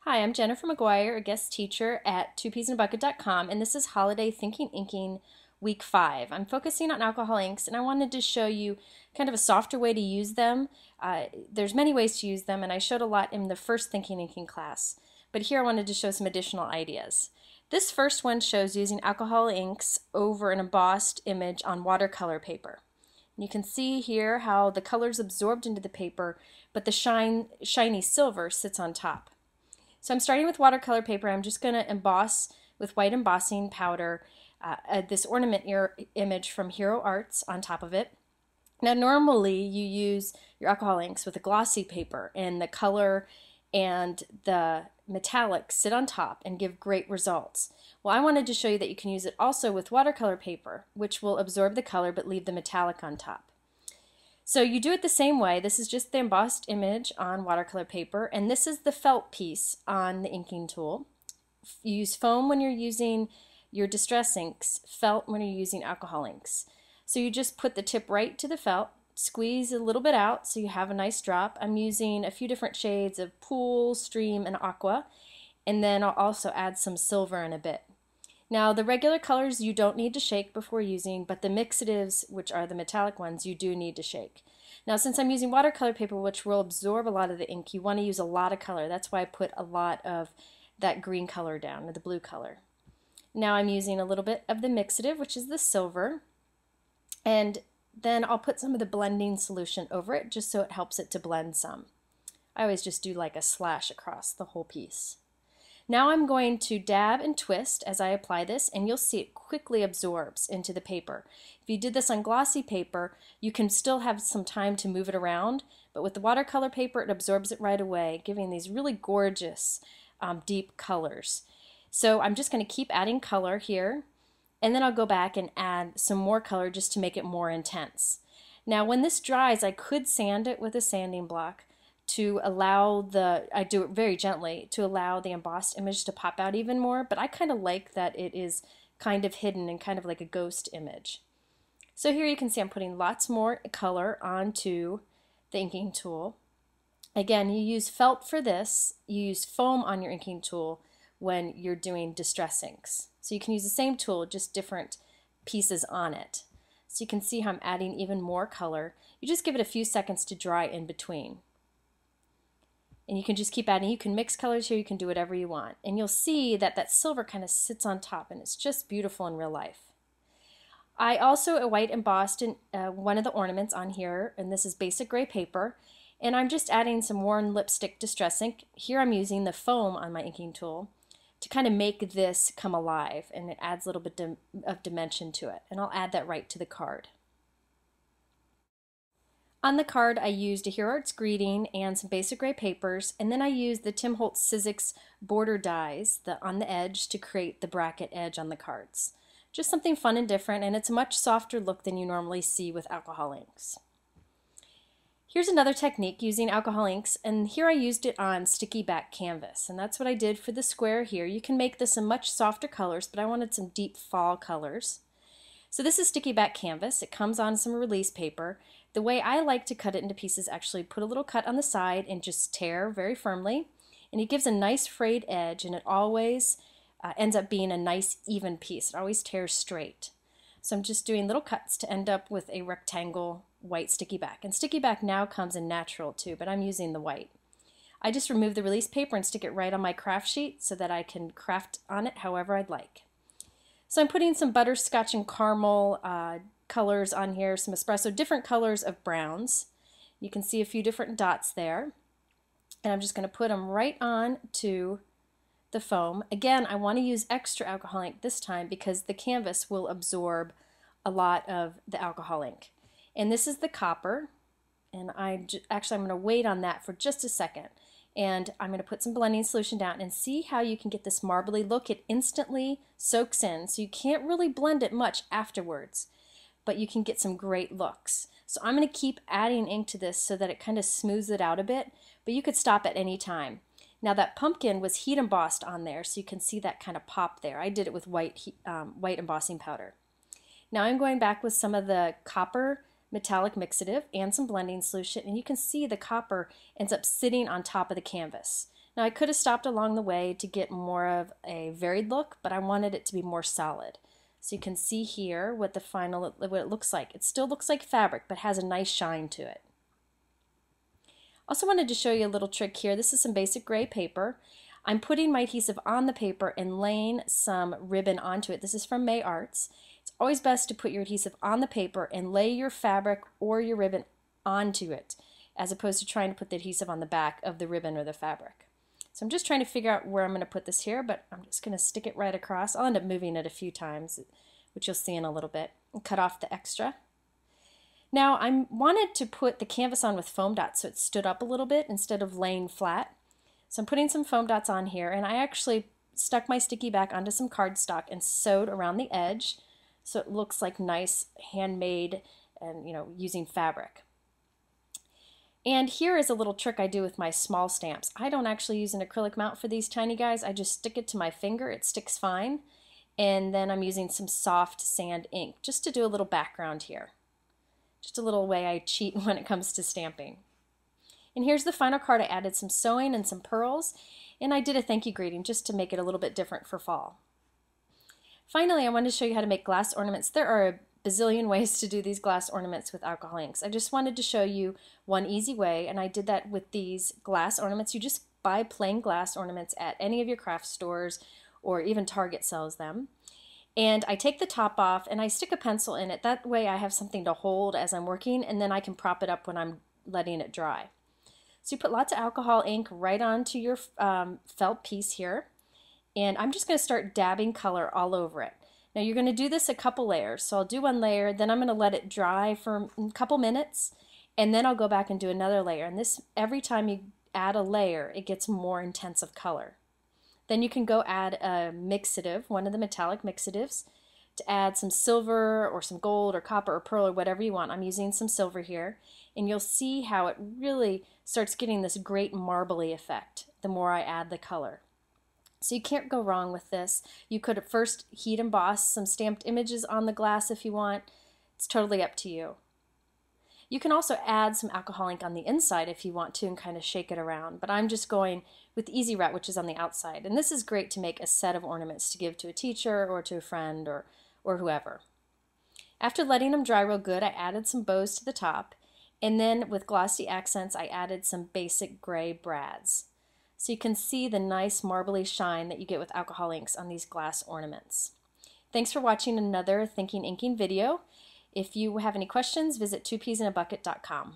Hi, I'm Jennifer McGuire, a guest teacher at twopeasinthebucket.com, and this is Holiday Thinking Inking Week 5. I'm focusing on alcohol inks, and I wanted to show you kind of a softer way to use them. There's many ways to use them, and I showed a lot in the first Thinking Inking class, but here I wanted to show some additional ideas. This first one shows using alcohol inks over an embossed image on watercolor paper. You can see here how the color's absorbed into the paper, but the shiny silver sits on top. So I'm starting with watercolor paper. I'm just going to emboss with white embossing powder this ornament image from Hero Arts on top of it. Now normally you use your alcohol inks with a glossy paper, and the color and the metallic sit on top and give great results. Well, I wanted to show you that you can use it also with watercolor paper, which will absorb the color but leave the metallic on top. So you do it the same way. This is just the embossed image on watercolor paper, and this is the felt piece on the inking tool. You use foam when you're using your distress inks, felt when you're using alcohol inks. So you just put the tip right to the felt, squeeze a little bit out so you have a nice drop. I'm using a few different shades of pool, stream, and aqua, and then I'll also add some silver in a bit. Now the regular colors you don't need to shake before using, but the mixatives, which are the metallic ones, you do need to shake. Now since I'm using watercolor paper, which will absorb a lot of the ink, you want to use a lot of color. That's why I put a lot of that green color down, or the blue color. Now I'm using a little bit of the mixative, which is the silver, and then I'll put some of the blending solution over it just so it helps it to blend some. I always just do like a slash across the whole piece. Now I'm going to dab and twist as I apply this, and you'll see it quickly absorbs into the paper. If you did this on glossy paper, you can still have some time to move it around, but with the watercolor paper it absorbs it right away, giving these really gorgeous deep colors. So I'm just going to keep adding color here, and then I'll go back and add some more color just to make it more intense. Now when this dries, I could sand it with a sanding block to allow I do it very gently, to allow the embossed image to pop out even more, but I kind of like that it is kind of hidden and kind of like a ghost image. So here you can see I'm putting lots more color onto the inking tool. Again, you use felt for this, you use foam on your inking tool when you're doing distress inks. So you can use the same tool, just different pieces on it. So you can see how I'm adding even more color. You just give it a few seconds to dry in between. And you can just keep adding. You can mix colors here, you can do whatever you want. And you'll see that that silver kind of sits on top, and it's just beautiful in real life. I also white embossed one of the ornaments on here, and this is basic gray paper. And I'm just adding some worn lipstick distress ink. Here I'm using the foam on my inking tool to kind of make this come alive, and it adds a little bit of dimension to it. And I'll add that right to the card. On the card I used a Hero Arts greeting and some basic gray papers, and then I used the Tim Holtz Sizzix border dies on the edge to create the bracket edge on the cards. Just something fun and different, and it's a much softer look than you normally see with alcohol inks. Here's another technique using alcohol inks, and here I used it on sticky back canvas, and that's what I did for the square here. You can make this in much softer colors, but I wanted some deep fall colors. So this is sticky back canvas. It comes on some release paper. The way I like to cut it into pieces, actually put a little cut on the side and just tear very firmly, and it gives a nice frayed edge, and it always ends up being a nice even piece. It always tears straight. So I'm just doing little cuts to end up with a rectangle white sticky back. And sticky back now comes in natural too, but I'm using the white. I just remove the release paper and stick it right on my craft sheet so that I can craft on it however I'd like. So I'm putting some butterscotch and caramel colors on here, some espresso, different colors of browns. You can see a few different dots there. And I'm just going to put them right on to the foam. Again, I want to use extra alcohol ink this time because the canvas will absorb a lot of the alcohol ink. And this is the copper, and I'm going to wait on that for just a second. And I'm going to put some blending solution down and see how you can get this marbly look. It instantly soaks in, so you can't really blend it much afterwards, but you can get some great looks. So I'm going to keep adding ink to this so that it kind of smooths it out a bit, but you could stop at any time. Now that pumpkin was heat embossed on there, so you can see that kind of pop there. I did it with white embossing powder. Now I'm going back with some of the copper metallic mixative and some blending solution, and you can see the copper ends up sitting on top of the canvas. Now I could have stopped along the way to get more of a varied look, but I wanted it to be more solid. So you can see here what what it looks like. It still looks like fabric, but has a nice shine to it. Also wanted to show you a little trick here. This is some basic gray paper. I'm putting my adhesive on the paper and laying some ribbon onto it. This is from May Arts. It's always best to put your adhesive on the paper and lay your fabric or your ribbon onto it, as opposed to trying to put the adhesive on the back of the ribbon or the fabric. So I'm just trying to figure out where I'm going to put this here, but I'm just going to stick it right across. I'll end up moving it a few times, which you'll see in a little bit, and cut off the extra. Now I wanted to put the canvas on with foam dots so it stood up a little bit instead of laying flat. So I'm putting some foam dots on here, and I actually stuck my sticky back onto some cardstock and sewed around the edge so it looks like nice handmade and using fabric. And here is a little trick I do with my small stamps. I don't actually use an acrylic mount for these tiny guys. I just stick it to my finger. It sticks fine. And then I'm using some soft sand ink just to do a little background here. Just a little way I cheat when it comes to stamping. And here's the final card. I added some sewing and some pearls, and I did a thank you greeting just to make it a little bit different for fall. Finally, I wanted to show you how to make glass ornaments. There are a bazillion ways to do these glass ornaments with alcohol inks. I just wanted to show you one easy way, and I did that with these glass ornaments. You just buy plain glass ornaments at any of your craft stores, or even Target sells them. And I take the top off and I stick a pencil in it. That way I have something to hold as I'm working, and then I can prop it up when I'm letting it dry. So you put lots of alcohol ink right onto your felt piece here, and I'm just going to start dabbing color all over it. Now you're going to do this a couple layers. So I'll do one layer, then I'm going to let it dry for a couple minutes, and then I'll go back and do another layer. And this, every time you add a layer, it gets more intensive color. Then you can go add a mixative, one of the metallic mixatives, to add some silver or some gold or copper or pearl or whatever you want. I'm using some silver here, and you'll see how it really starts getting this great marbly effect the more I add the color. So you can't go wrong with this. You could at first heat emboss some stamped images on the glass if you want. It's totally up to you. You can also add some alcohol ink on the inside if you want to and kind of shake it around, but I'm just going with the easy route, which is on the outside. And this is great to make a set of ornaments to give to a teacher or to a friend or whoever. After letting them dry real good, I added some bows to the top, and then with glossy accents I added some basic gray brads. So you can see the nice marbly shine that you get with alcohol inks on these glass ornaments. Thanks for watching another Thinking Inking video. If you have any questions, visit twopeasinabucket.com.